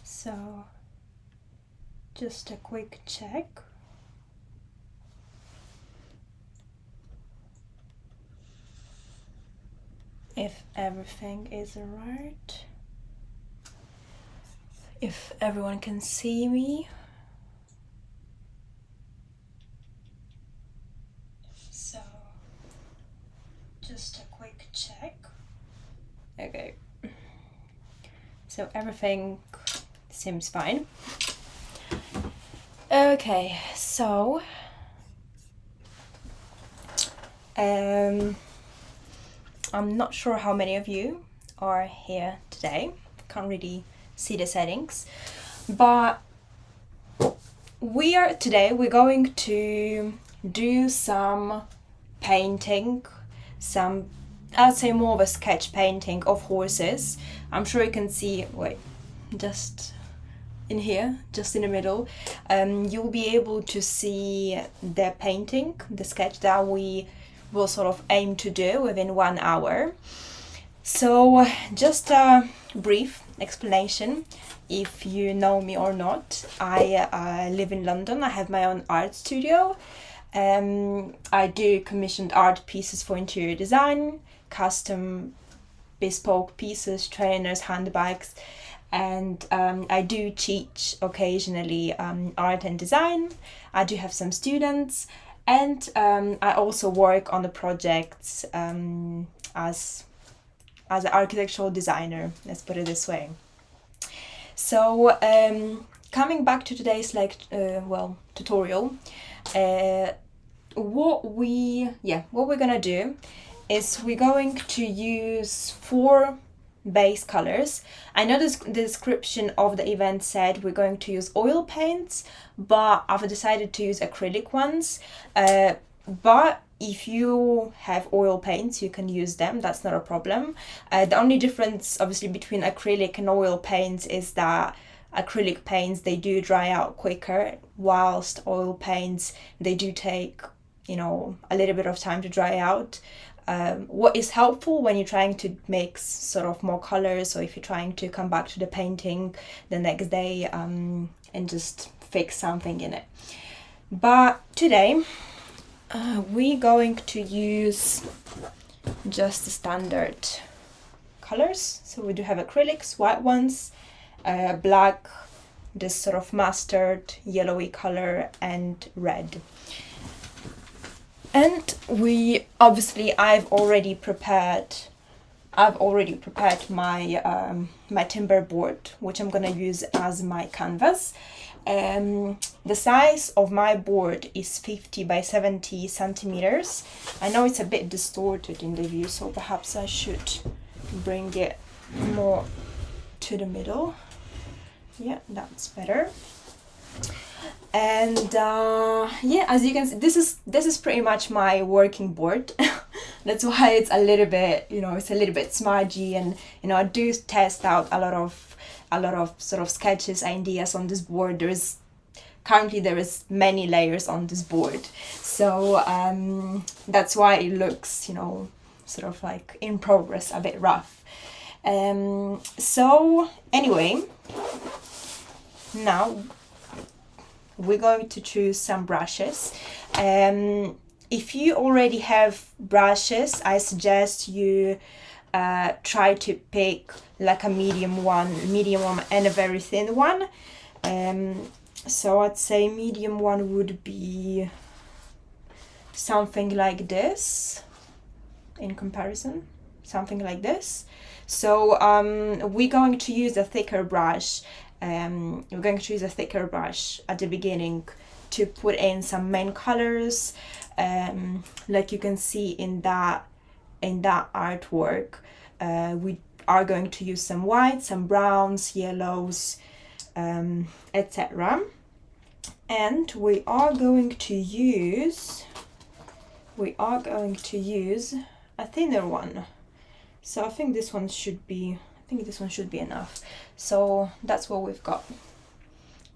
So just a quick check. If everything is alright. If everyone can see me. So just a quick check. Okay. So everything seems fine. Okay, so I'm not sure how many of you are here today. Can't really see the settings, but we're going to do some painting, I'd say more of a sketch painting of horses. I'm sure you can see, just in here, just in the middle, you'll be able to see the painting, the sketch that we will sort of aim to do within 1 hour. So just a brief explanation, if you know me or not. I live in London. I have my own art studio. I do commissioned art pieces for interior design, custom bespoke pieces, trainers, handbags, and I do teach occasionally art and design. I do have some students, and I also work on the projects as an architectural designer, let's put it this way. So coming back to today's tutorial, what we're gonna do is we're going to use 4 base colors. I know the description of the event said we're going to use oil paints, but I've decided to use acrylic ones. But if you have oil paints, you can use them, that's not a problem. The only difference obviously between acrylic and oil paints is that acrylic paints, they do dry out quicker, whilst oil paints, they do take, a little bit of time to dry out. What is helpful when you're trying to mix sort of more colors, or if you're trying to come back to the painting the next day and just fix something in it. But today we're going to use just the standard colors. So we do have acrylics, white ones, black, this sort of mustard, yellowy color, and red. And I've already prepared my my timber board, which I'm gonna use as my canvas. The size of my board is 50 by 70 centimeters. I know it's a bit distorted in the view, so perhaps I should bring it more to the middle. Yeah, that's better. And as you can see, this is pretty much my working board. That's why it's a little bit, it's a little bit smudgy, and I do test out a lot of sort of sketches, ideas on this board. There is many layers on this board, so that's why it looks, sort of like in progress, a bit rough. So anyway, now we're going to choose some brushes. If you already have brushes, I suggest you try to pick like a medium one and a very thin one. So I'd say medium one would be something like this in comparison, something like this. So we're going to use a thicker brush. We're going to use a thicker brush at the beginning to put in some main colors, like you can see in that artwork. We are going to use some whites, some browns, yellows, etc. And we are going to use a thinner one. So I think this one should be enough. So that's what we've got.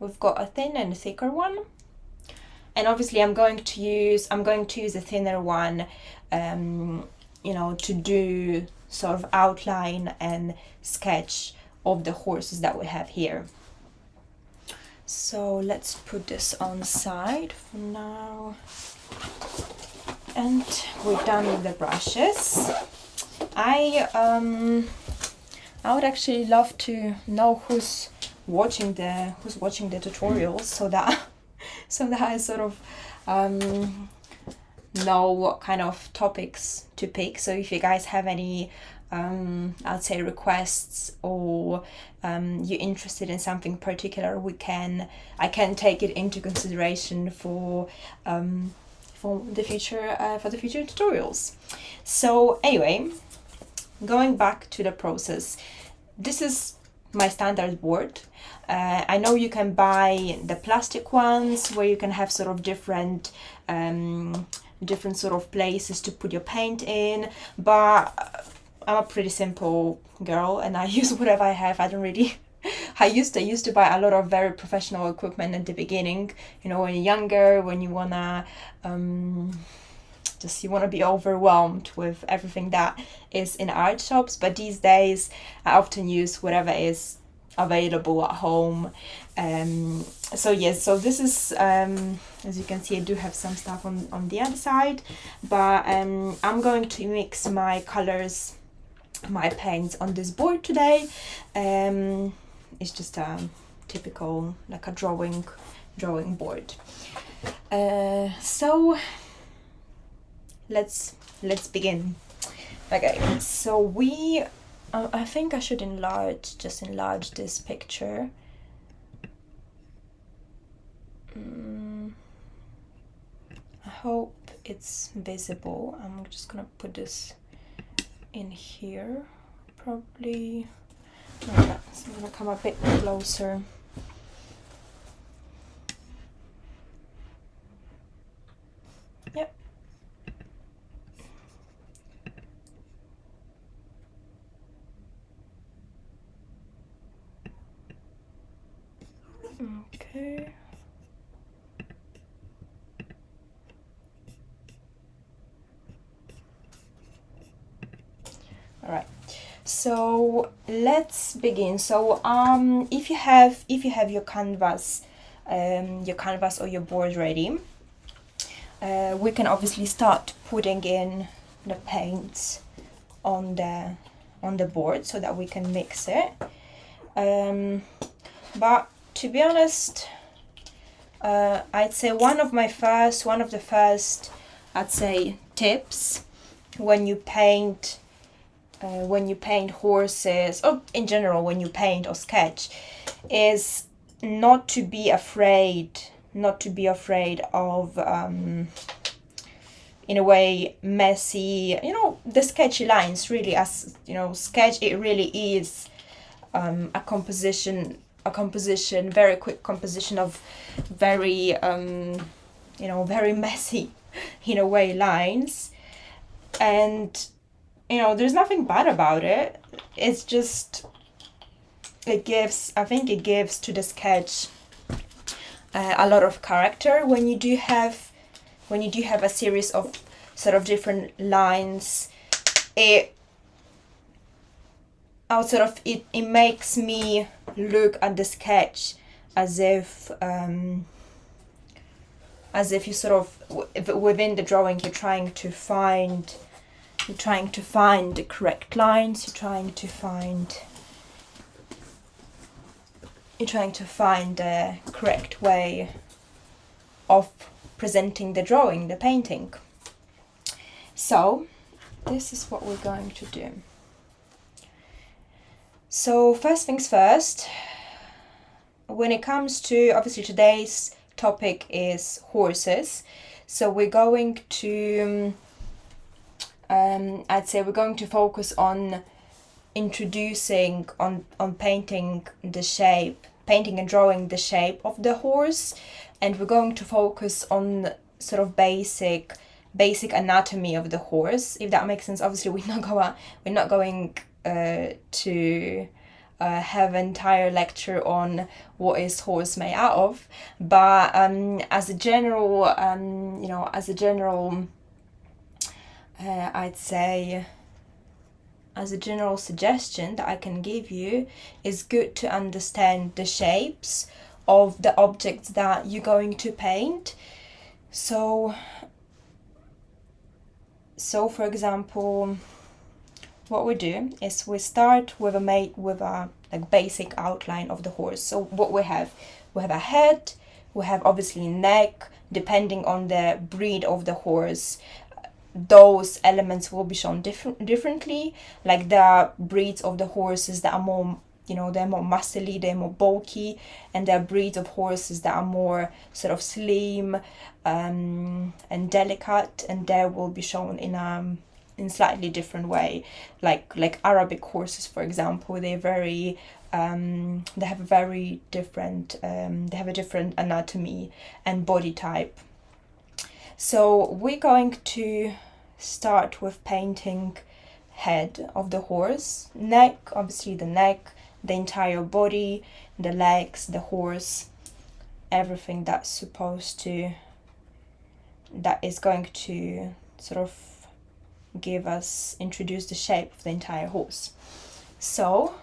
We've got a thin and a thicker one. And obviously I'm going to use a thinner one, to do sort of outline and sketch of the horses that we have here. So let's put this on side for now. And we're done with the brushes. I would actually love to know who's watching the tutorials, so that I sort of know what kind of topics to pick. So if you guys have any I'd say requests, or you're interested in something particular, I can take it into consideration for the future tutorials. So anyway, going back to the process, this is my standard board. I know you can buy the plastic ones where you can have sort of different sort of places to put your paint in, but I'm a pretty simple girl and I use whatever I have. I don't really I used to buy a lot of very professional equipment at the beginning, you know, when you're younger, when you wanna be overwhelmed with everything that is in art shops. But these days I often use whatever is available at home. So yes, so this is as you can see, I do have some stuff on the other side, but I'm going to mix my colors, my paints on this board today. It's just a typical, like a drawing board. So let's begin. Okay, so I think I should enlarge this picture. I hope it's visible. I'm just gonna put this in here, probably. Okay, so I'm gonna come a bit closer. Yep. Okay. All right. So let's begin. So if you have your canvas or your board ready, we can obviously start putting in the paints on the board so that we can mix it. But to be honest, I'd say one of the first I'd say tips when you paint horses, or in general when you paint or sketch, is not to be afraid of in a way messy, you know, the sketchy lines. Really, as you know, sketch, it really is a composition, very quick composition of very very messy in a way lines. And you know, there's nothing bad about it. It's just, I think it gives to the sketch a lot of character when you do have a series of sort of different lines. It makes me look at the sketch as if you sort of, within the drawing, you're trying to find the correct lines, you're trying to find the correct way of presenting the drawing, the painting. So this is what we're going to do. So first things first, when it comes to, obviously today's topic is horses, so we're going to I'd say we're going to focus on introducing on painting and drawing the shape of the horse, and we're going to focus on sort of basic anatomy of the horse, if that makes sense. Obviously we're not going to have an entire lecture on what is horse made out of, but as a general I'd say, as a general suggestion that I can give you, is good to understand the shapes of the objects that you're going to paint. So for example, what we do is we start with a like basic outline of the horse. So what we have a head, we have obviously neck. Depending on the breed of the horse, those elements will be shown differently. Like there are breeds of the horses that are more, they're more muscly, they're more bulky, and there are breeds of horses that are more sort of slim and delicate, and they will be shown in slightly different way. Like Arabic horses, for example, they're very they have a very different they have a different anatomy and body type. So we're going to start with painting head of the horse, neck, obviously the neck, the entire body, the legs, the horse, everything that is going to sort of introduce the shape of the entire horse. So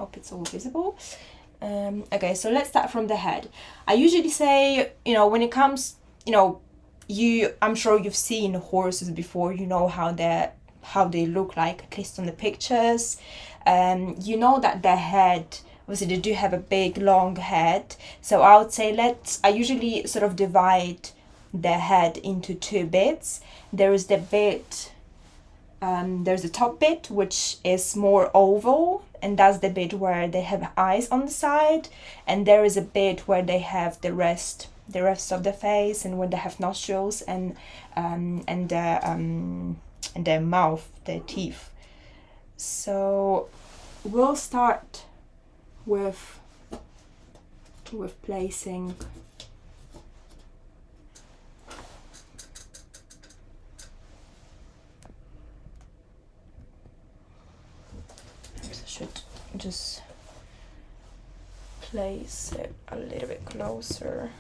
hope it's all visible. Okay, so let's start from the head. I usually say, when it comes, I'm sure you've seen horses before, how they look like, at least on the pictures. That their head, obviously they do have a big long head. So I would say I usually sort of divide their head into two bits. There is the bit, there's the top bit, which is more oval, and that's the bit where they have eyes on the side, and there is a bit where they have the rest of the face, and when they have nostrils and their mouth, their teeth. So we'll start with placing just place it a little bit closer.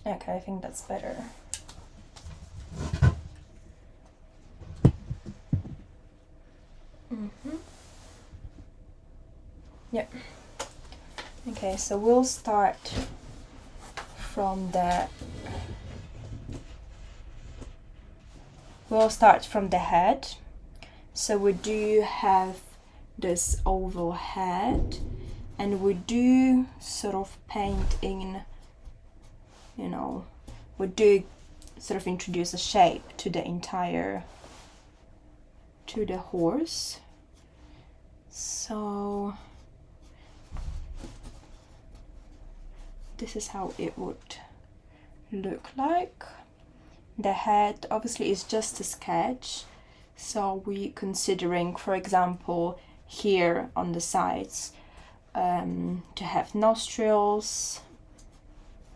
Okay, I think that's better. Yep. Okay, so we'll start from the head. So we do have this oval head, and we do sort of paint in, we do sort of introduce a shape to the horse. So this is how it would look like. The head obviously is just a sketch, so we're considering, for example, here on the sides to have nostrils,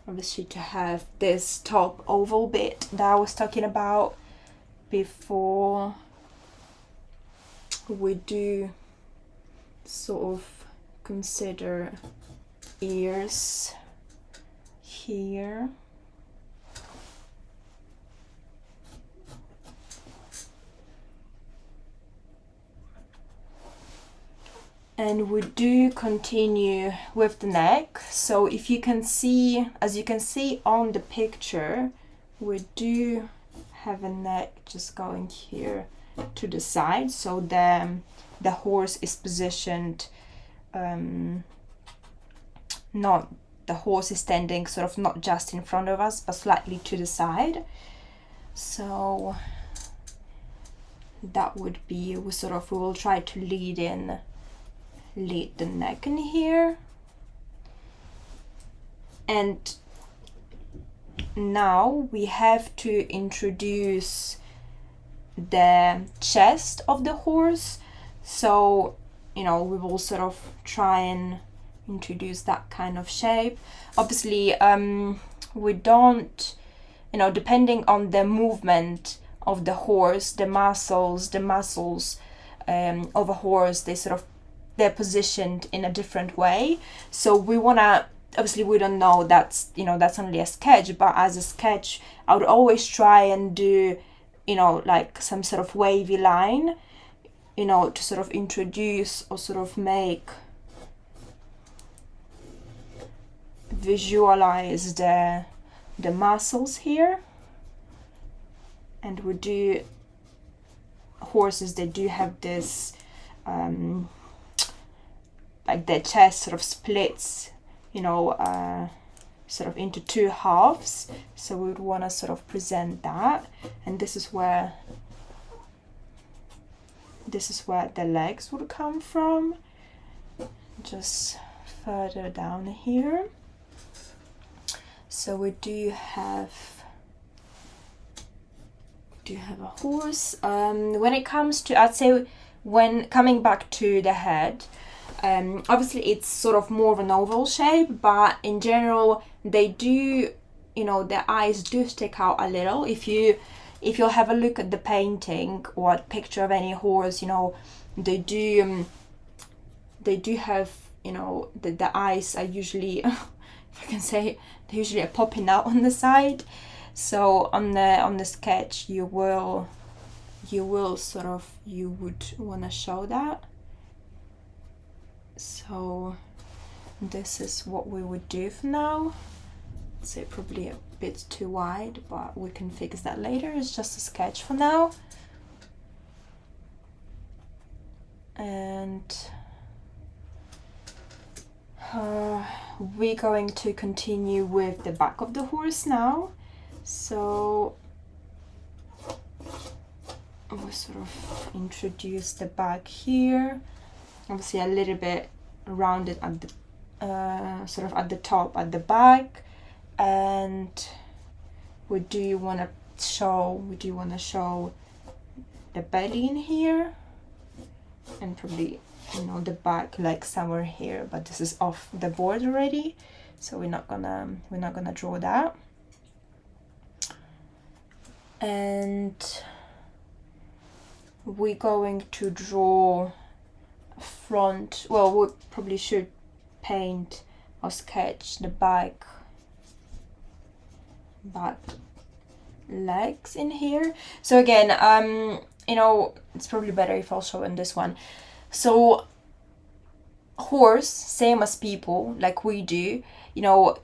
obviously to have this top oval bit that I was talking about before. We do sort of consider ears here. And we do continue with the neck. So if you can see, as you can see on the picture, we do have a neck just going here to the side. So the horse is positioned, the horse is standing sort of not just in front of us, but slightly to the side. So that would be, we will try to lead the neck in here. And now we have to introduce the chest of the horse. So, we will sort of try and introduce that kind of shape. Obviously, we don't, depending on the movement of the horse, the muscles of a horse, they're positioned in a different way. So we want to obviously we don't know, that's, you know, that's only a sketch, but as a sketch I would always try and do, you know, like some sort of wavy line, you know, to sort of introduce or sort of make, visualize the muscles here. And we do, horses, they do have this like their chest sort of splits, you know, sort of into two halves, so we would want to sort of present that. And this is where the legs would come from, just further down here. So we do have a horse. When it comes to, I'd say, when coming back to the head, obviously it's sort of more of an oval shape, but in general they do, you know, the eyes do stick out a little. If you'll have a look at the painting or a picture of any horse, you know, they do have, you know, the eyes are usually, if I can say, they usually are popping out on the side. So on the sketch you would want to show that. So this is what we would do for now. So probably a bit too wide, but we can fix that later. It's just a sketch for now. And we're going to continue with the back of the horse now. So we sort of introduce the back here, obviously a little bit rounded at the sort of at the top, at the back, and we do want to show the belly in here, and probably, you know, the back like somewhere here, but this is off the board already, so we're not gonna draw that. And we're going to draw front, well, we probably should paint or sketch the back legs in here. So again, you know, it's probably better if I'll show in this one. So horse, same as people, like we do, you know,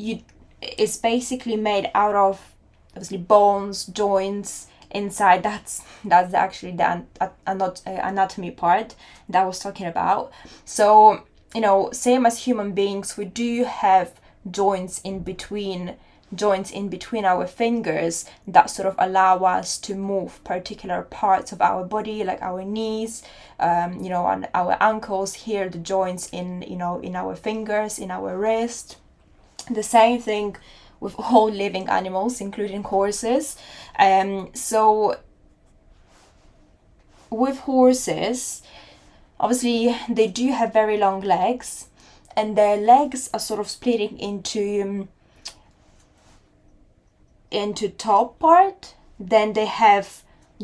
it's basically made out of obviously bones, joints inside. That's actually the anatomy part that I was talking about. So, you know, same as human beings, we do have joints in between our fingers that sort of allow us to move particular parts of our body, like our knees, you know, on our ankles here, the joints in, you know, in our fingers, in our wrist. The same thing with all living animals, including horses. So with horses, obviously they do have very long legs, and their legs are sort of splitting into top part. Then they have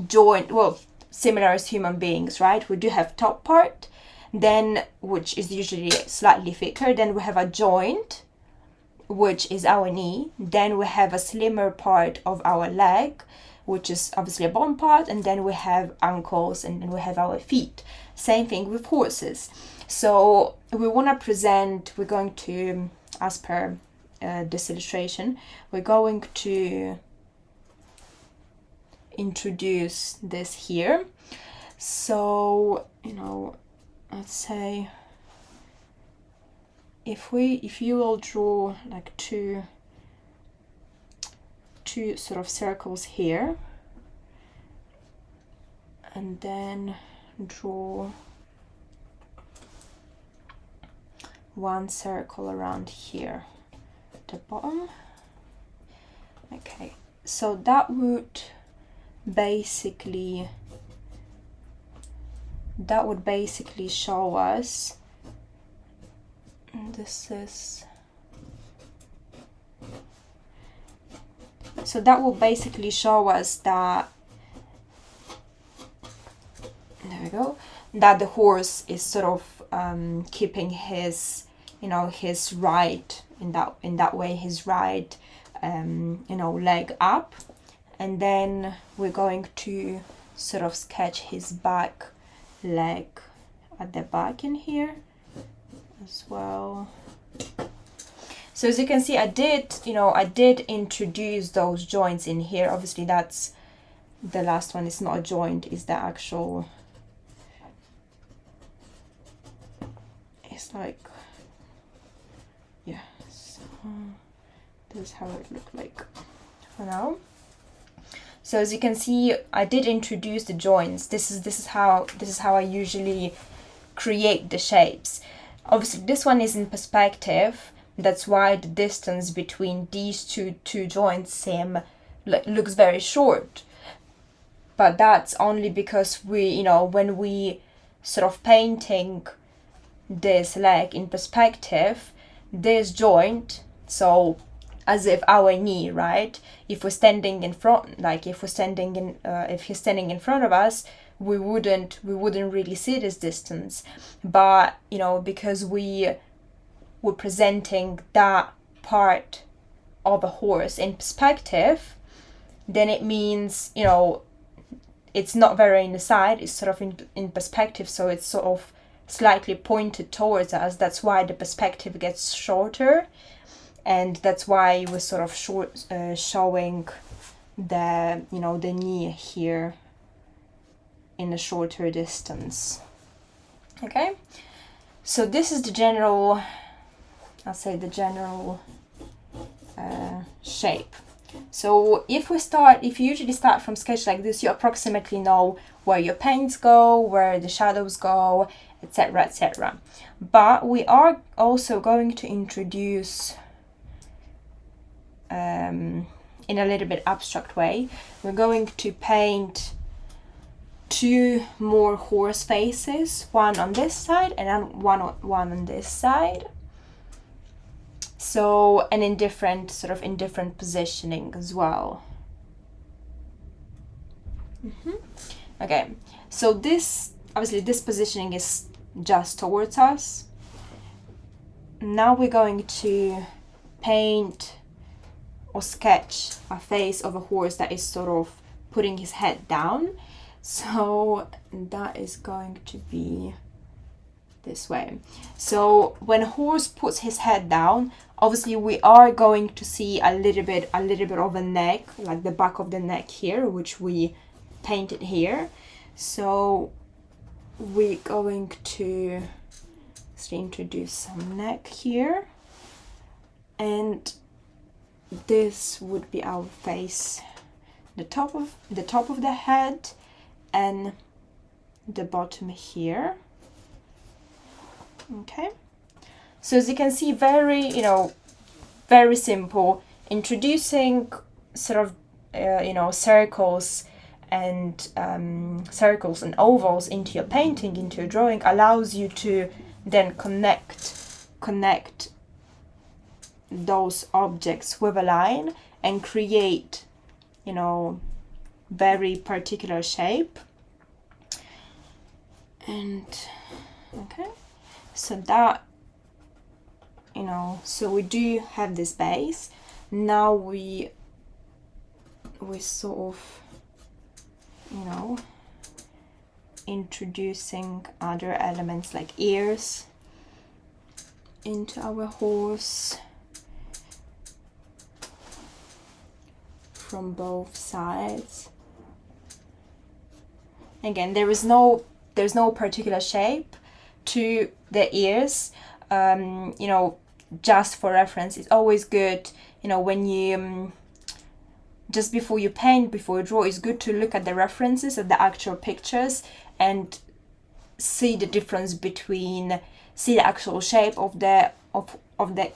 joint, well, similar as human beings, right? We do have top part, then, which is usually slightly thicker. Then we have a joint, which is our knee. Then we have a slimmer part of our leg, which is obviously a bone part, and then we have ankles, and then we have our feet. Same thing with horses. So we want to present, we're going to, as per this illustration, we're going to introduce this here. So, you know, let's say if you will draw like two sort of circles here, and then draw one circle around here at the bottom. Okay, so that would basically show us, this is, so that will basically show us that, there we go, that the horse is sort of keeping his you know, his right, in that way, his right, you know, leg up. And then we're going to sort of sketch his back leg at the back in here as well. So as you can see, I did introduce those joints in here. Obviously that's the last one, is not a joint, is the actual, it's like, yeah, so this is how it looked like for now. So as you can see, I did introduce the joints. This is how I usually create the shapes. Obviously this one is in perspective, that's why the distance between these two joints looks very short. But that's only because we, you know, when we sort of painting this leg in perspective, this joint, so as if our knee, right? If we're standing in front, like if he's standing in front of us, we wouldn't really see this distance. But you know, because we're presenting that part of a horse in perspective, then it means, you know, it's not very in the side, it's sort of in perspective, so it's sort of slightly pointed towards us. That's why the perspective gets shorter, and that's why we're sort of showing the, you know, the knee here in a shorter distance. Okay, so this is the general, I'll say the general shape. So if you usually start from sketch like this, you approximately know where your paints go, where the shadows go, etc., etc. But we are also going to introduce, in a little bit abstract way, we're going to paint two more horse faces, one on this side and then one on this side. So, and in different positioning as well. Okay, so this, obviously this positioning is just towards us. Now we're going to paint or sketch a face of a horse that is sort of putting his head down. So that is going to be this way. So when a horse puts his head down, obviously we are going to see a little bit of a neck, like the back of the neck here, which we painted here. So we're going to introduce some neck here, and this would be our face, the top of the head and the bottom here. Okay, so as you can see, very simple, introducing sort of circles and ovals into your painting, into your drawing, allows you to then connect those objects with a line and create, you know, very particular shape. And okay, so that, you know, so we do have this base. Now we sort of, you know, introducing other elements like ears into our horse from both sides. Again, there's no particular shape to the ears. You know, just for reference, it's always good, you know, when you just before you paint, before you draw, it's good to look at the references of the actual pictures and see the difference between, see the actual shape of the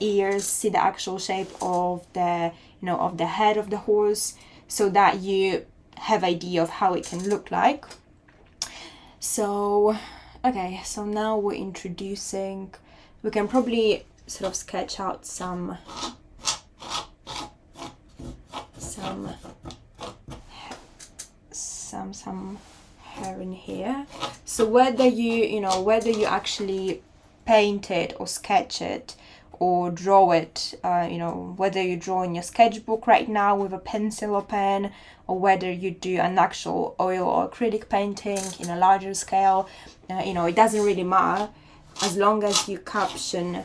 ears, see the actual shape of the, you know, of the head of the horse, so that you have idea of how it can look like. So okay, so now we're introducing, we can probably sort of sketch out some hair in here. So whether you actually paint it or sketch it or draw it, you know, whether you draw in your sketchbook right now with a pencil or pen, or whether you do an actual oil or acrylic painting in a larger scale, you know, it doesn't really matter, as long as you capture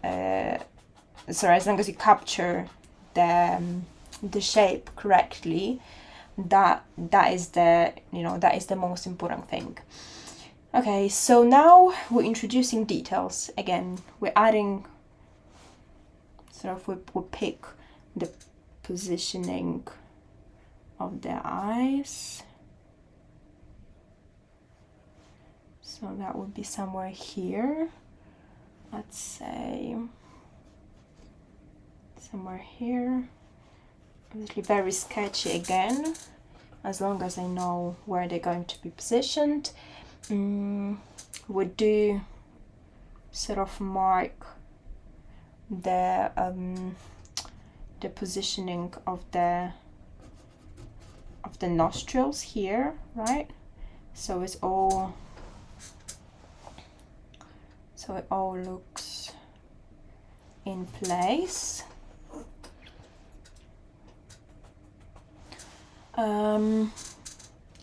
the shape correctly. That is the, you know, that is the most important thing. Okay, so now we're introducing details. Again, we're adding sort of, we pick the positioning of the eyes. So that would be somewhere here. Let's say somewhere here. Obviously very sketchy again, as long as I know where they're going to be positioned. We do sort of mark the positioning of the nostrils here, right? So it all looks in place.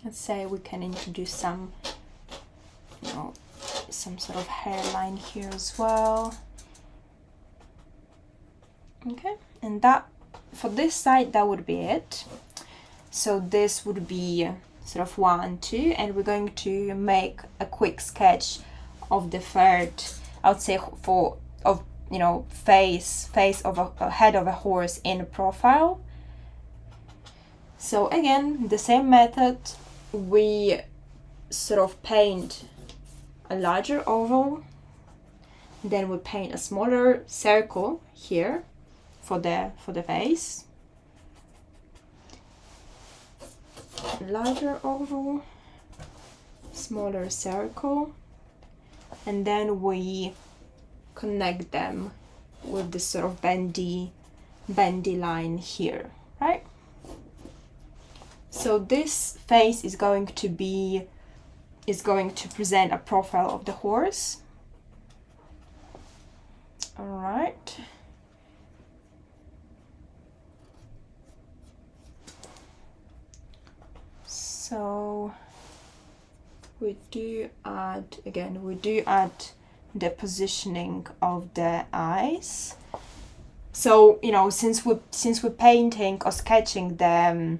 Let's say we can introduce some, you know, some sort of hairline here as well. Okay, and that, for this side, that would be it. So this would be sort of 1, 2, and we're going to make a quick sketch of the third, I would say, you know, face of a head of a horse in profile. So again, the same method, we sort of paint a larger oval, then we paint a smaller circle here for the face. Larger oval, smaller circle, and then we connect them with this sort of bendy line here, right? So this face is going to present a profile of the horse. All right. So we do add the positioning of the eyes. So, you know, since we're painting or sketching the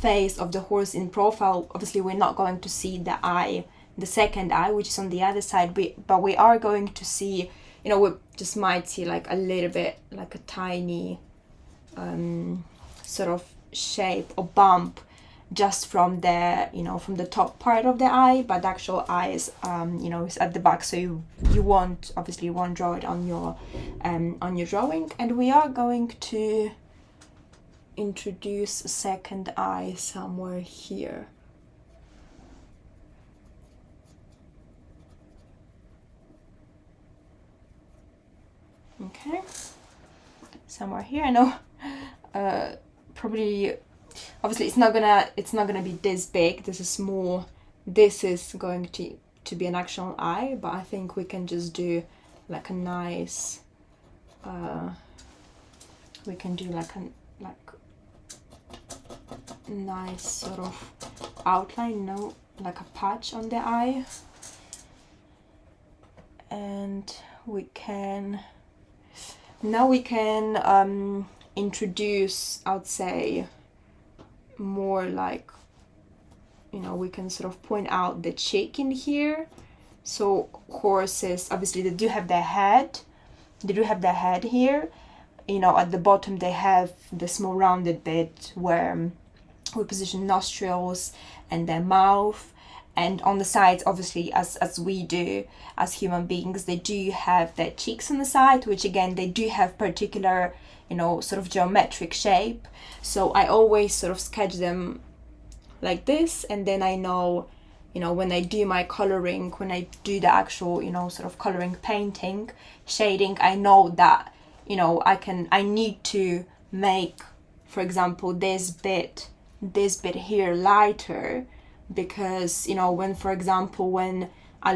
face of the horse in profile, obviously we're not going to see the eye, the second eye, which is on the other side, but we are going to see, you know, we just might see like a little bit, like a tiny sort of shape or bump just from the, you know, from the top part of the eye, but the actual eye is, you know, is at the back, so you won't draw it on your drawing. And we are going to introduce a second eye somewhere here. Okay, somewhere here. I know, probably, obviously it's not gonna be this big. This is more. This is going to be an actual eye, but I think we can just do like a nice. We can do like nice sort of outline, no, like a patch on the eye, and we can introduce, I would say, more like, you know, we can sort of point out the cheek in here. So horses, obviously, they do have their head here, you know, at the bottom they have the small rounded bit where we position nostrils and their mouth, and on the sides, obviously, as we do as human beings, they do have their cheeks on the side, which again, they do have particular, you know, sort of geometric shape. So I always sort of sketch them like this, and then I know, you know, when I do my coloring, when I do the actual, you know, sort of coloring, painting, shading, I know that, you know, I need to make, for example, this bit here lighter, because, you know, when, for example, when a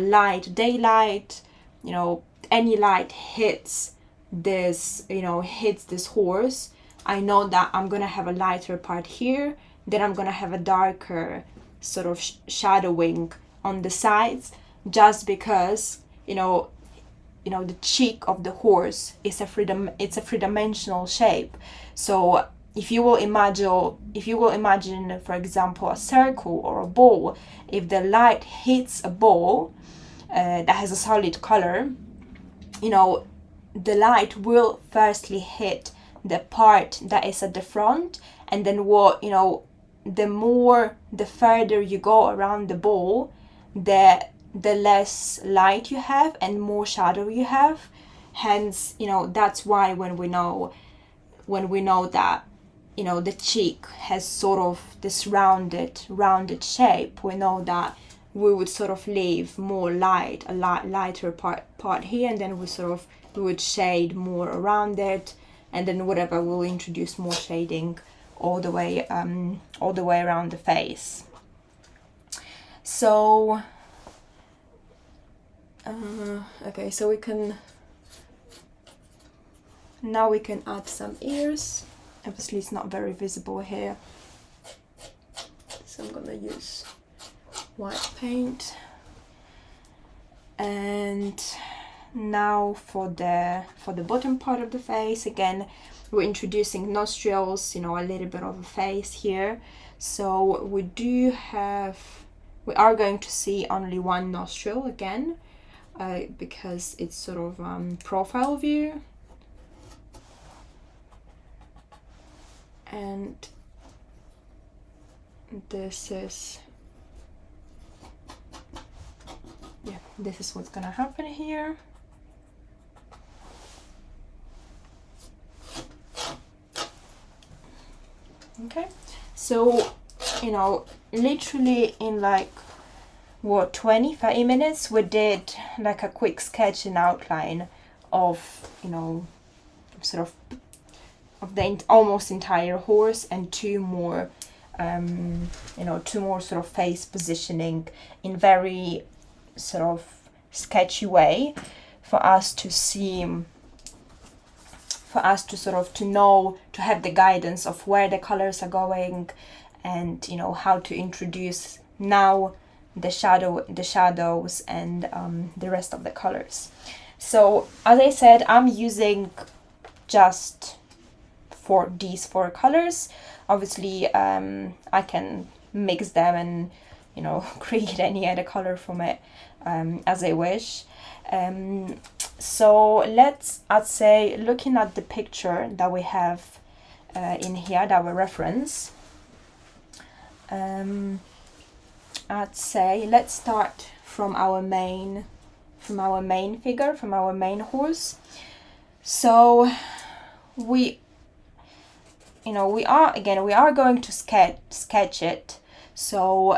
daylight you know, any light hits this, you know, hits this horse, I know that I'm gonna have a lighter part here, then I'm gonna have a darker sort of shadowing on the sides, just because, you know, the cheek of the horse is it's a three-dimensional shape. So if you will imagine, for example, a circle or a ball, if the light hits a ball that has a solid color, you know, the light will firstly hit the part that is at the front, and then what, you know, the further you go around the ball, the less light you have and more shadow you have. Hence, you know, that's why when we know that, you know, the cheek has sort of this rounded shape, we know that we would sort of leave more lighter part here, and then we would shade more around it, and then whatever, we'll introduce more shading all the way around the face. So okay, so we can add some ears. Obviously it's not very visible here, so I'm gonna use white paint. And now for the bottom part of the face, again we're introducing nostrils, you know, a little bit of a face here. So we are going to see only one nostril again, because it's sort of profile view. And this is what's gonna happen here. Okay, so, you know, literally in like 20-30 minutes we did like a quick sketch and outline of, you know, sort of the almost entire horse, and two more sort of face positioning in very sort of sketchy way for us to see, to know, to have the guidance of where the colors are going, and, you know, how to introduce now the shadows and the rest of the colors. So as I said, I'm using just for these 4 colors. Obviously I can mix them and, you know, create any other color from it as I wish. So I'd say, looking at the picture that we have in here that we reference, I'd say let's start from our main figure, from our main horse. So we are going to sketch it. So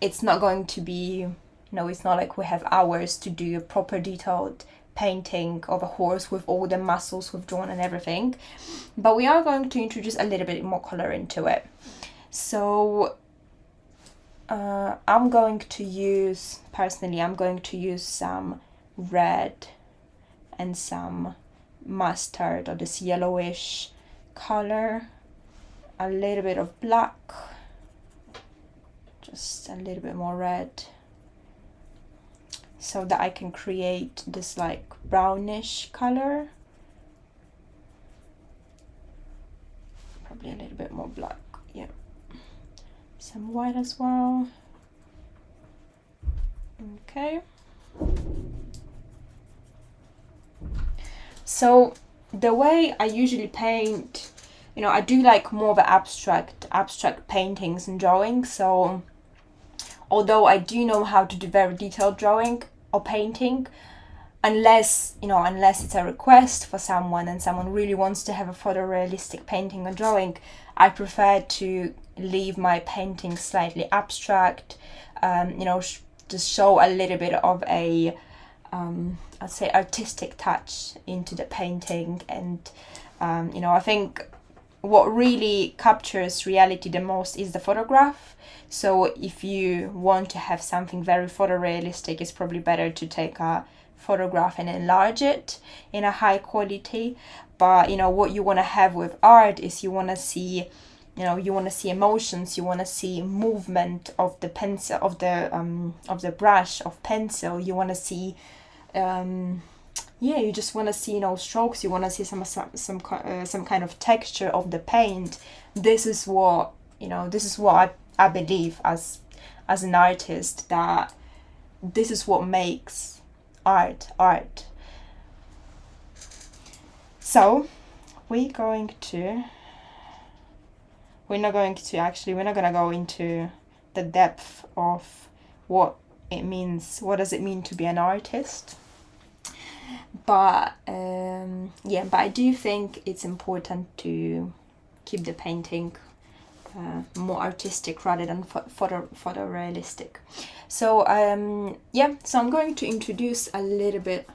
it's not going to be, it's not like we have hours to do a proper detailed painting of a horse with all the muscles we've drawn and everything, but we are going to introduce a little bit more color into it. So I'm going to use some red and some mustard, or this yellowish color, a little bit of black, just a little bit more red, so that I can create this like brownish color. Probably a little bit more black, yeah. Some white as well. Okay. So the way I usually paint, I do like more of abstract paintings and drawings. So although I do know how to do very detailed drawing or painting, unless it's a request for someone and someone really wants to have a photorealistic painting or drawing, I prefer to leave my painting slightly abstract, just show a little bit of a I'd say artistic touch into the painting. And I think what really captures reality the most is the photograph. So if you want to have something very photorealistic, it's probably better to take a photograph and enlarge it in a high quality. But you know, what you want to have with art is you want to see, you know, you want to see emotions, you want to see movement of the pencil, of the brush, of pencil. You want to see yeah, you just want to see, you know, strokes. You want to see some kind of texture of the paint. This is what, you know, this is what I believe as an artist, that this is what makes art. So we're not going to go into the depth of what does it mean to be an artist. But yeah, but I do think it's important to keep the painting more artistic rather than photorealistic. So yeah, so I'm going to introduce a little bit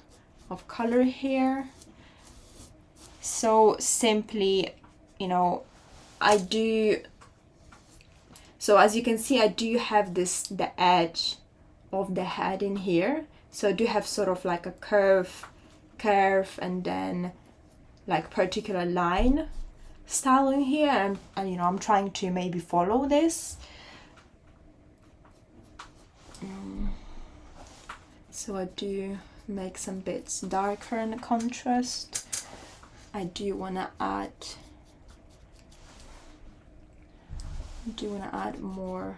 of color here. So simply, you know, so as you can see, I do have the edge of the head in here. So I do have sort of like a curve and then like particular line style in here, and you know, I'm trying to maybe follow this. So I do make some bits darker in the contrast. I do want to add more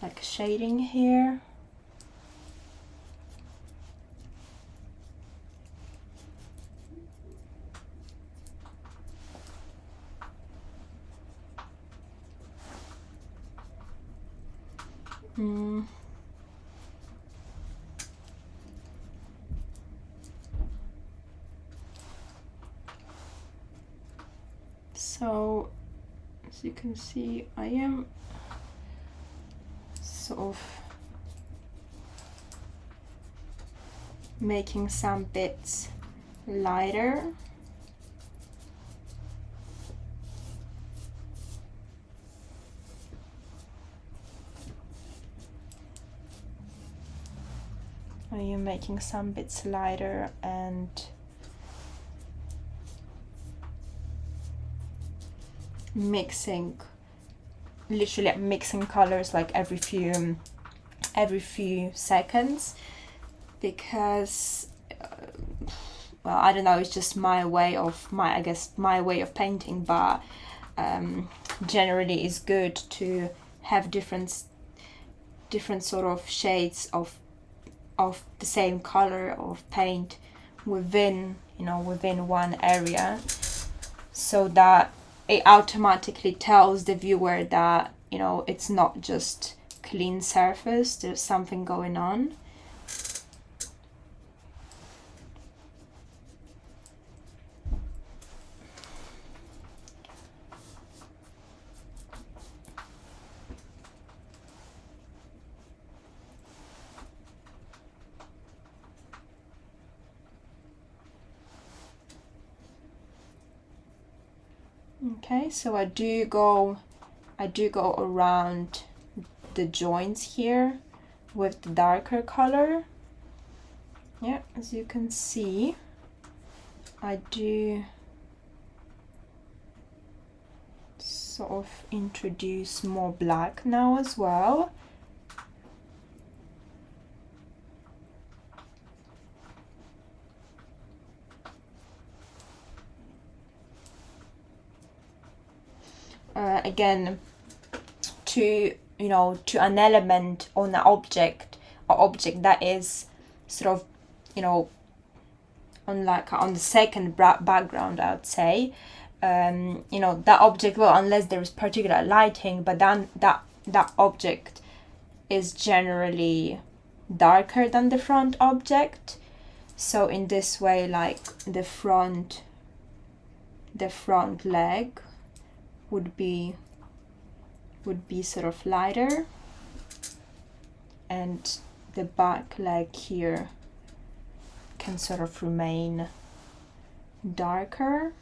like shading here. So as you can see, I am sort of making some bits lighter. I am making some bits lighter and literally mixing colors like every few seconds, because well, I don't know, it's just my way of painting, but generally it's good to have different sort of shades of the same color of paint within one area, so that it automatically tells the viewer that, you know, it's not just clean surface, there's something going on. Okay, so I do go around the joints here with the darker color. Yeah, as you can see, I do sort of introduce more black now as well. Again, to an element on an object that is sort of, you know, on the second background, I would say. You know, that object, well, unless there is particular lighting, but then that object is generally darker than the front object. So in this way, like the front leg would be sort of lighter, and the back leg here can sort of remain darker.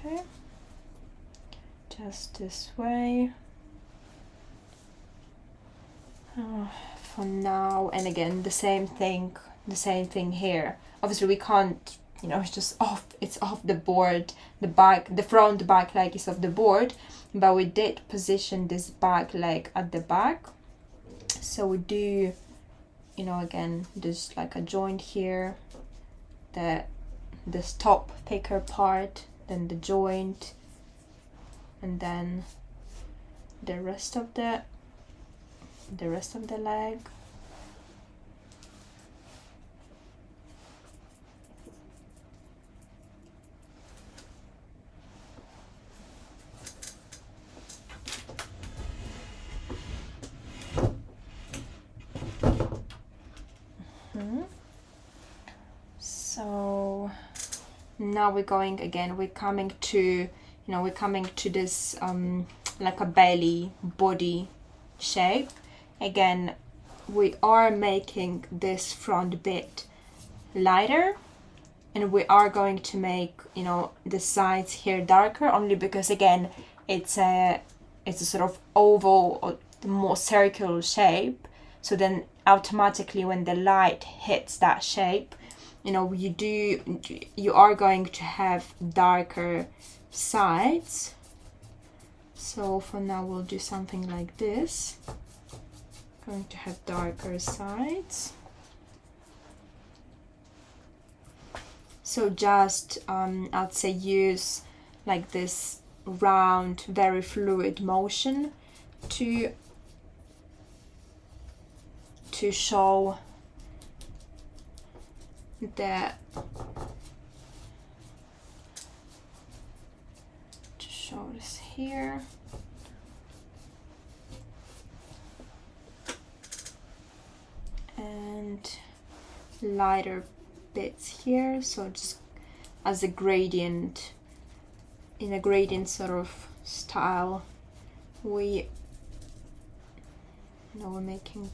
Okay, just this way. For now, and again the same thing here. Obviously we can't, you know, it's off the board, the front back leg is off the board, but we did position this back leg at the back. So we do, you know, again there's like a joint here, this top picker part, then the joint, and then the rest of the leg. So now we're coming to this like a belly body shape. Again, we are making this front bit lighter, and we are going to make, you know, the sides here darker, only because again it's a sort of oval or more circular shape. So then automatically when the light hits that shape, you know, you are going to have darker sides. So for now we'll do something like this. Going to have darker sides. So just I'd say use like this round, very fluid motion to show this here. And lighter bits here, so just as a gradient, in a gradient sort of style, we're making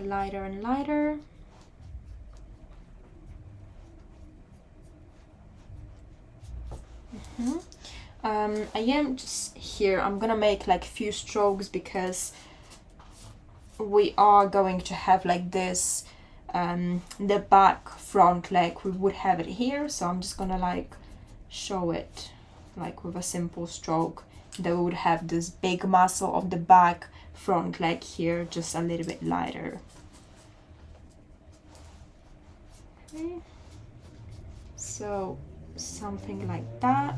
lighter and lighter. I am just here, I'm gonna make like few strokes because we are going to have like this the back front leg, we would have it here, so I'm just gonna like show it like with a simple stroke that we would have this big muscle of the back front leg here, just a little bit lighter. Okay, so something like that.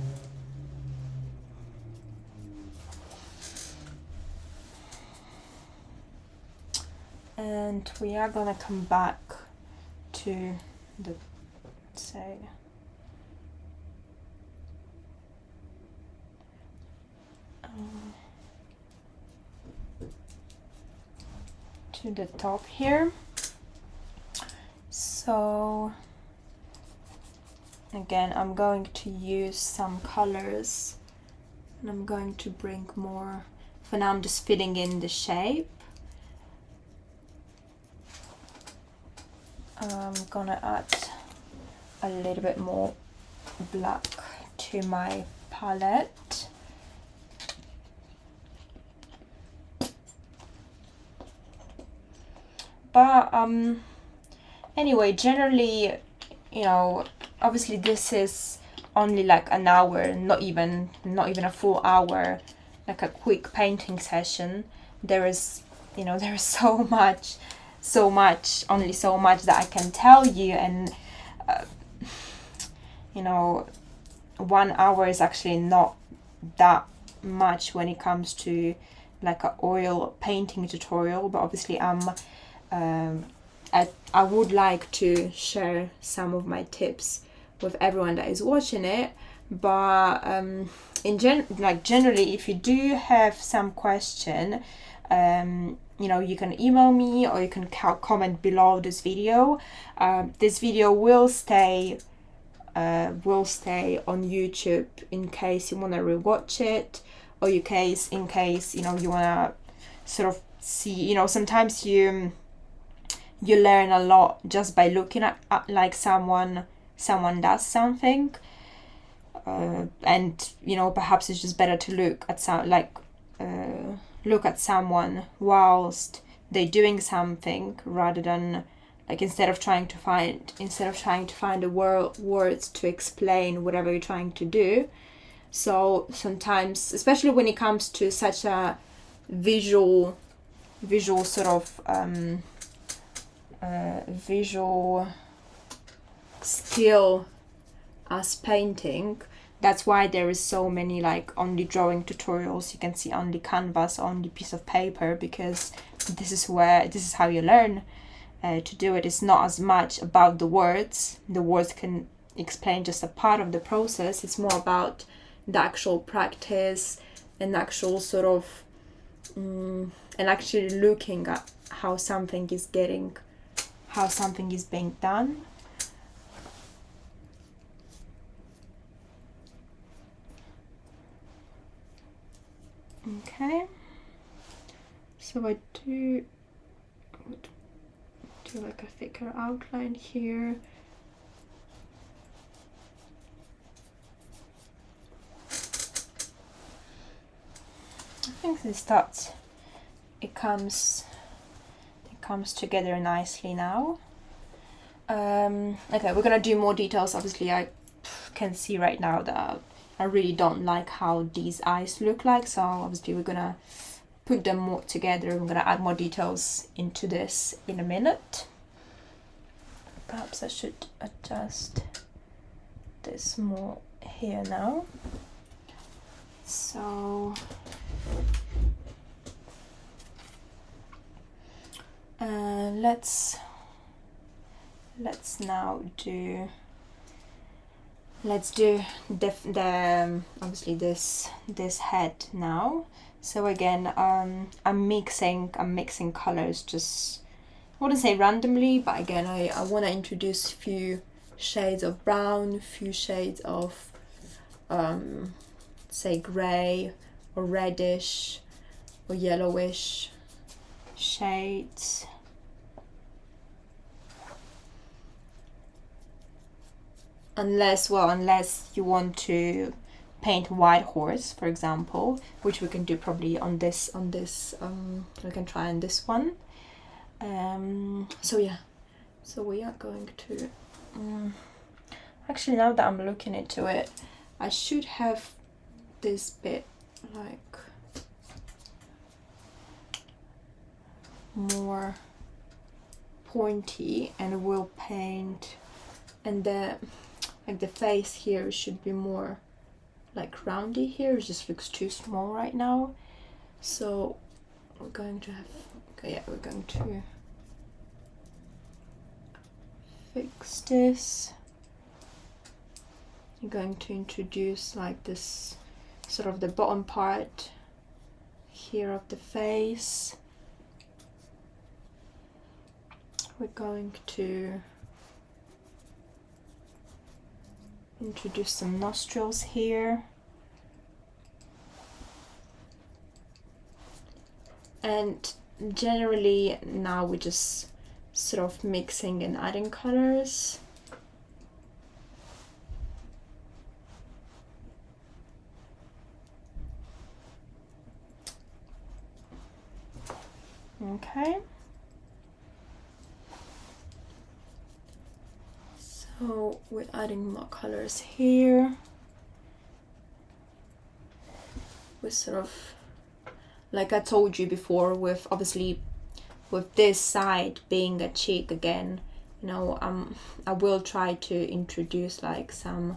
And we are gonna come back to the, say, to the top here. So again, I'm going to use some colors, and I'm going to bring more. For now, I'm just filling in the shape. I'm gonna add a little bit more black to my palette. But anyway, generally, you know, obviously this is only like an hour, not even a full hour, like a quick painting session. There is only so much that I can tell you, and you know, 1 hour is actually not that much when it comes to like an oil painting tutorial. But obviously I would like to share some of my tips with everyone that is watching it. But generally, if you do have some question, you know, you can email me or you can comment below this video. This video will stay on YouTube in case you want to rewatch it, or in case you know, you want to sort of see, you know, sometimes you learn a lot just by looking at like someone does something. and you know, perhaps it's just better to look at look at someone whilst they're doing something, rather than like instead of trying to find the words to explain whatever you're trying to do. So sometimes, especially when it comes to such a visual sort of visual skill as painting, that's why there is so many like only drawing tutorials. You can see only canvas, only piece of paper, because this is how you learn to do it. It's not as much about the words. The words can explain just a part of the process. It's more about the actual practice and actual sort of and actually looking at how something is being done. Okay, so I do like a thicker outline here. I think this starts, it comes together nicely now. Okay, we're gonna do more details. Obviously I can see right now that I really don't like how these eyes look like, so obviously we're gonna put them more together. I'm gonna add more details into this in a minute. Perhaps I should adjust this more here now. So let's now do the obviously this head now. So again, I'm mixing colors, just I wouldn't say randomly, but again I want to introduce a few shades of brown, a few shades of say grey or reddish or yellowish shades. Unless you want to paint a white horse, for example, which we can do probably on this we can try on this one. So yeah, so we are going to actually, now that I'm looking into it, I should have this bit like more pointy, and we'll paint, and the face here should be more like roundy here. It just looks too small right now, so we're going to have, okay, yeah, we're going to fix this. I'm going to introduce like this sort of the bottom part here of the face. We're going to introduce some nostrils here, and generally now we're just sort of mixing and adding colors. Okay, so we're adding more colors here. We're sort of, like I told you before, with obviously with this side being a cheek again, you know, I will try to introduce like some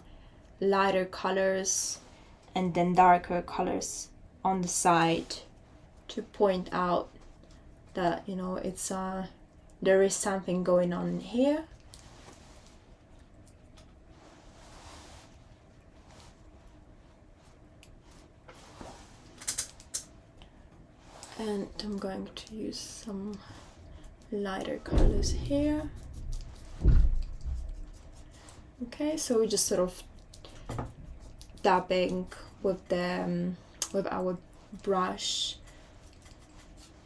lighter colors and then darker colors on the side to point out that, you know, it's there is something going on here. And I'm going to use some lighter colors here. Okay, so we're just sort of dabbing with the with our brush,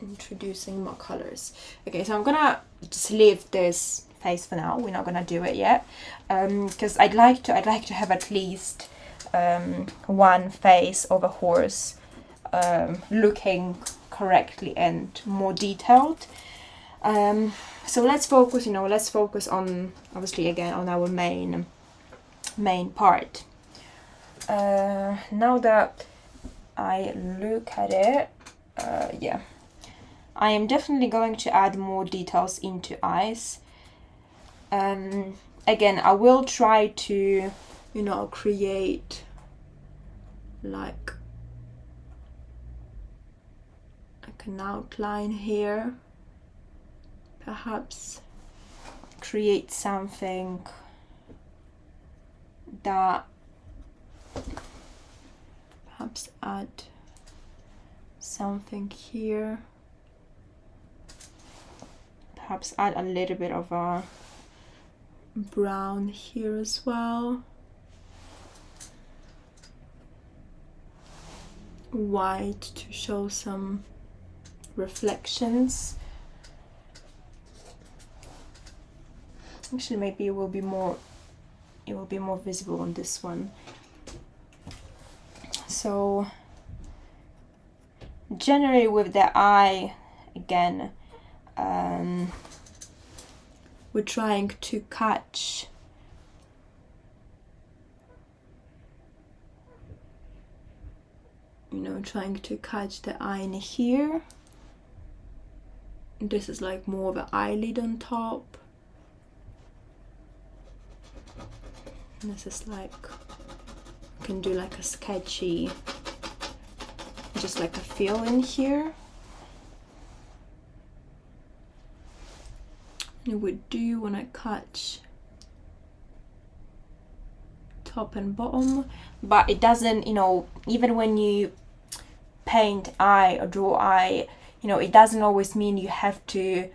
introducing more colors. Okay, so I'm gonna just leave this face for now. We're not gonna do it yet, because I'd like to have at least one face of a horse looking correctly and more detailed. So let's focus on, obviously, again, on our main part. Now that I look at it, yeah, I am definitely going to add more details into eyes. Again, I will try to, create like an outline here, perhaps create something that, perhaps add something here, perhaps add a little bit of a brown here as well, white to show some reflections. Actually, maybe it will be more visible on this one. So generally with the eye, again, we're trying to catch the eye in here. This is like more of an eyelid on top. And this is like, you can do like a sketchy, just like a fill in here. And we do want to catch top and bottom, but it doesn't, even when you paint eye or draw eye, it doesn't always mean you have to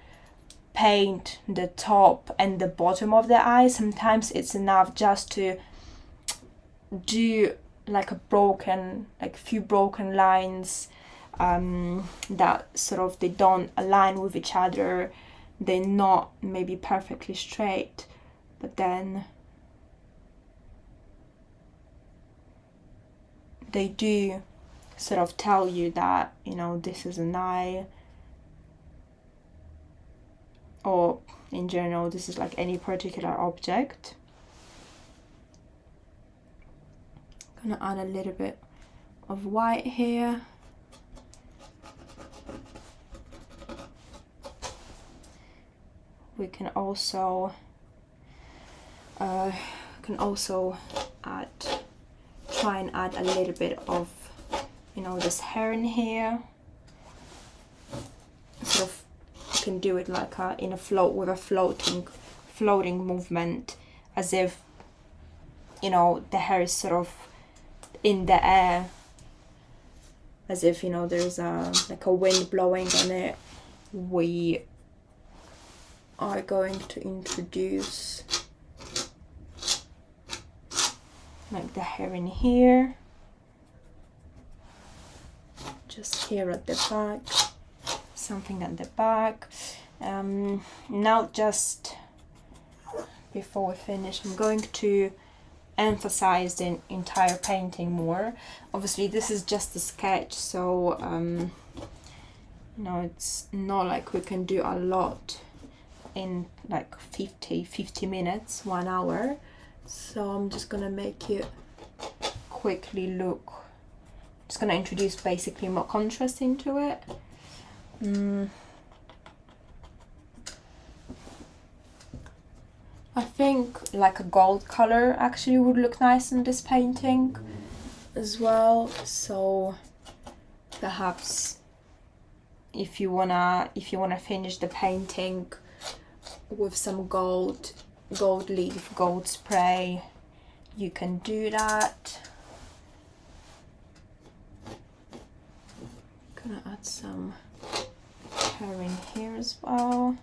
paint the top and the bottom of the eye. Sometimes it's enough just to do like few broken lines that sort of, they don't align with each other, they're not maybe perfectly straight, but then they do sort of tell you that, this is an eye, or in general, this is like any particular object. I'm gonna add a little bit of white here. We can also try and add a little bit of, this hair in here. Sort of, you can do it like in a float, with a floating movement, as if, the hair is sort of in the air, as if, there's like a wind blowing on it. We are going to introduce like the hair in here, just here at the back, something at the back. Now, just before we finish, I'm going to emphasize the entire painting more. Obviously, this is just a sketch, so it's not like we can do a lot in like 50 minutes, 1 hour. So I'm just gonna make it quickly look, just gonna introduce basically more contrast into it. I think like a gold color actually would look nice in this painting as well. So perhaps if you wanna finish the painting with some gold leaf, gold spray, you can do that. Gonna add some hair in here as well.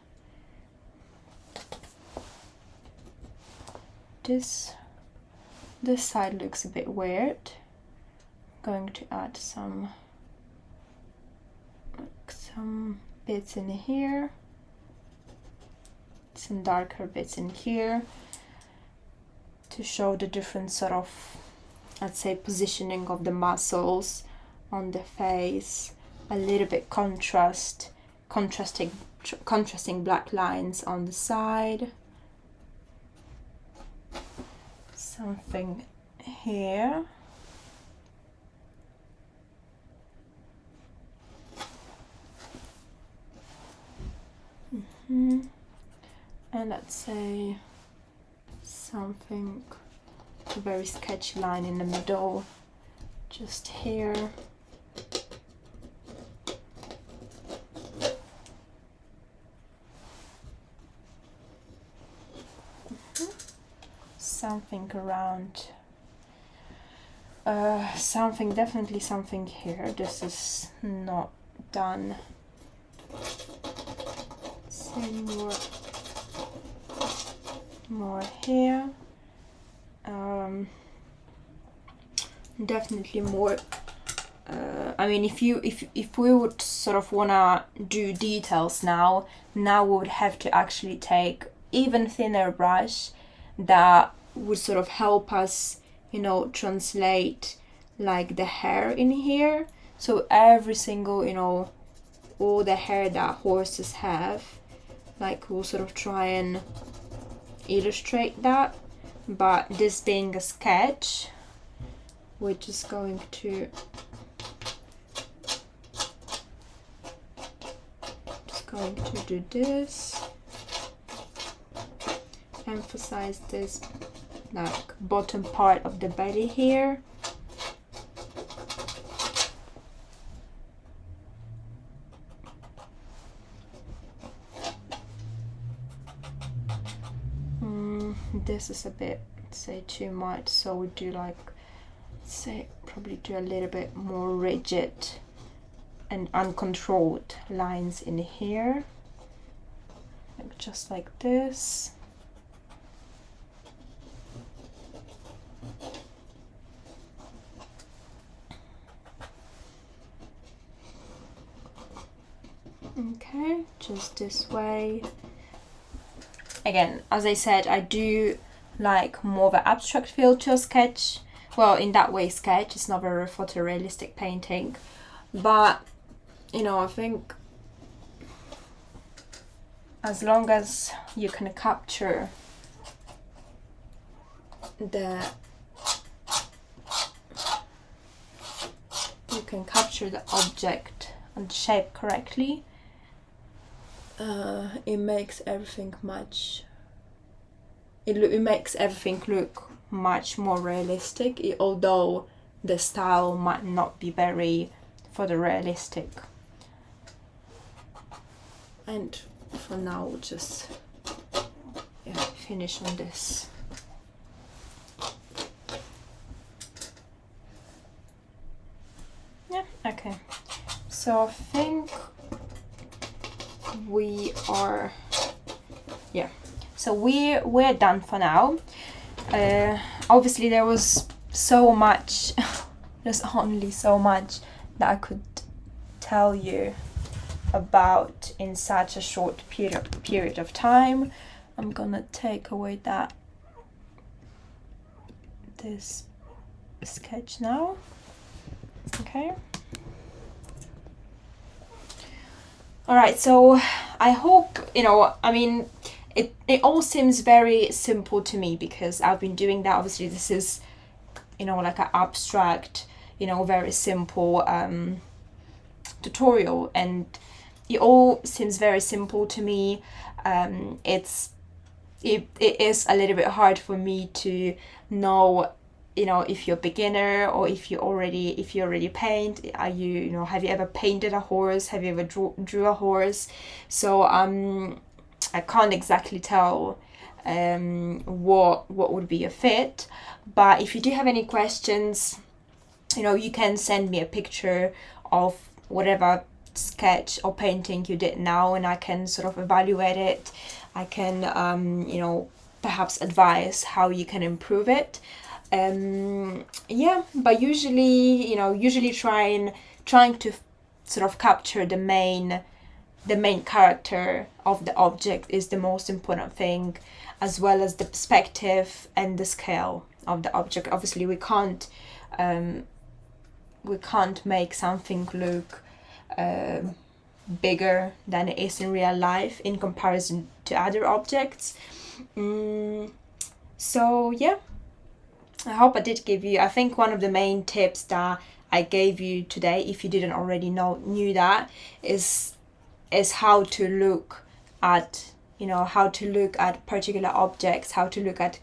This side looks a bit weird. Going to add some bits in here, some darker bits in here, to show the different sort of I'd say, positioning of the muscles on the face, a little bit contrasting black lines on the side, something here. And let's say something, a very sketchy line in the middle, just here. Something around, definitely something here. This is not done. See more here. Definitely more. I mean, if we would sort of wanna do details now we would have to actually take even thinner brush that would sort of help us, you know, translate like the hair in here. So every single, you know, all the hair that horses have, like we'll sort of try and illustrate that. But this being a sketch, we're just going to do this, emphasize this like bottom part of the belly here. This is a bit, say, too much, so we do like, say, probably do a little bit more rigid and uncontrolled lines in here, like just like this. Okay, just this way. Again, as I said, I do like more of an abstract feel to a sketch. Well, in that way, sketch. It's not very photorealistic painting, but you know, I think as long as you can capture the object and shape correctly, it makes everything it makes everything look much more realistic, although the style might not be very photorealistic. And for now, we'll just finish on this. Yeah, okay. So I think we are, so we're done for now. Obviously there was so much, there's only so much that I could tell you about in such a short period of time. I'm gonna take away this sketch now. Okay. All right, so I hope, you know, I mean, it all seems very simple to me because I've been doing that. Obviously, this is, you know, like an abstract, you know, very simple tutorial, and it all seems very simple to me. It is a little bit hard for me to know, you know, if you're a beginner or if you already paint. Are you know, have you ever painted a horse? Have you ever drew a horse? So I can't exactly tell what would be a fit. But if you do have any questions, you know, you can send me a picture of whatever sketch or painting you did now, and I can sort of evaluate it. I can you know, perhaps advise how you can improve it. But usually, you know, trying to sort of capture the main character of the object is the most important thing, as well as the perspective and the scale. the object. Obviously we can't make something look bigger than it is in real life in comparison to other objects. So yeah, I hope I did give you, I think one of the main tips that I gave you today, if you didn't already knew that, is how to look at, how to look at particular objects, how to look at,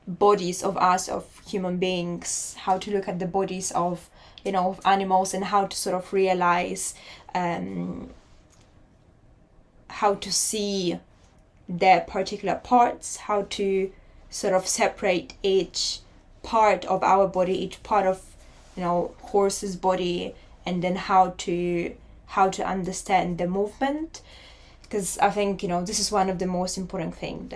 bodies of us, of human beings, how to look at the bodies of, of animals, and how to sort of realize, how to see their particular parts, how to sort of separate each part of our body, each part of, horse's body, and then how to understand the movement. Because I think, this is one of the most important things,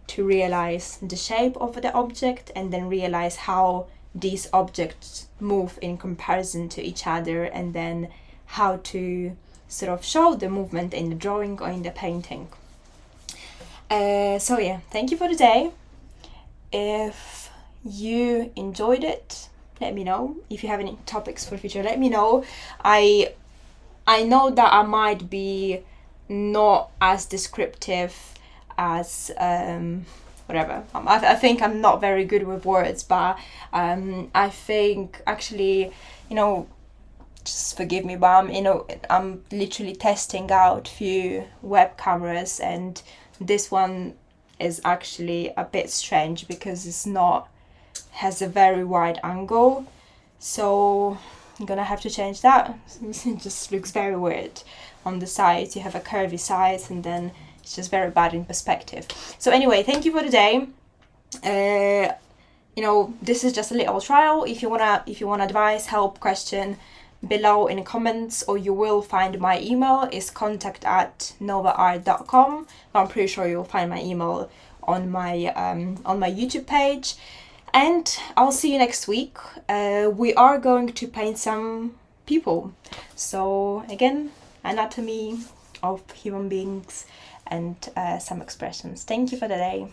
to realize the shape of the object, and then realize how these objects move in comparison to each other, and then how to sort of show the movement in the drawing or in the painting. So yeah, thank you for today. If you enjoyed it, let me know. If you have any topics for the future, let me know. I know that I might be not as descriptive as whatever. I think I'm not very good with words, but I think actually, just forgive me, but I'm literally testing out few web cameras, and this one is actually a bit strange because has a very wide angle, so I'm gonna have to change that. It just looks very weird on the sides. You have a curvy sides, and then it's just very bad in perspective. So anyway, thank you for the day. This is just a little trial. If you want advice, help, question, below in the comments, or you will find my email is contact@nowaart.com. I'm pretty sure you'll find my email on my YouTube page, and I'll see you next week. We are going to paint some people, so again, anatomy of human beings and some expressions. Thank you for the day.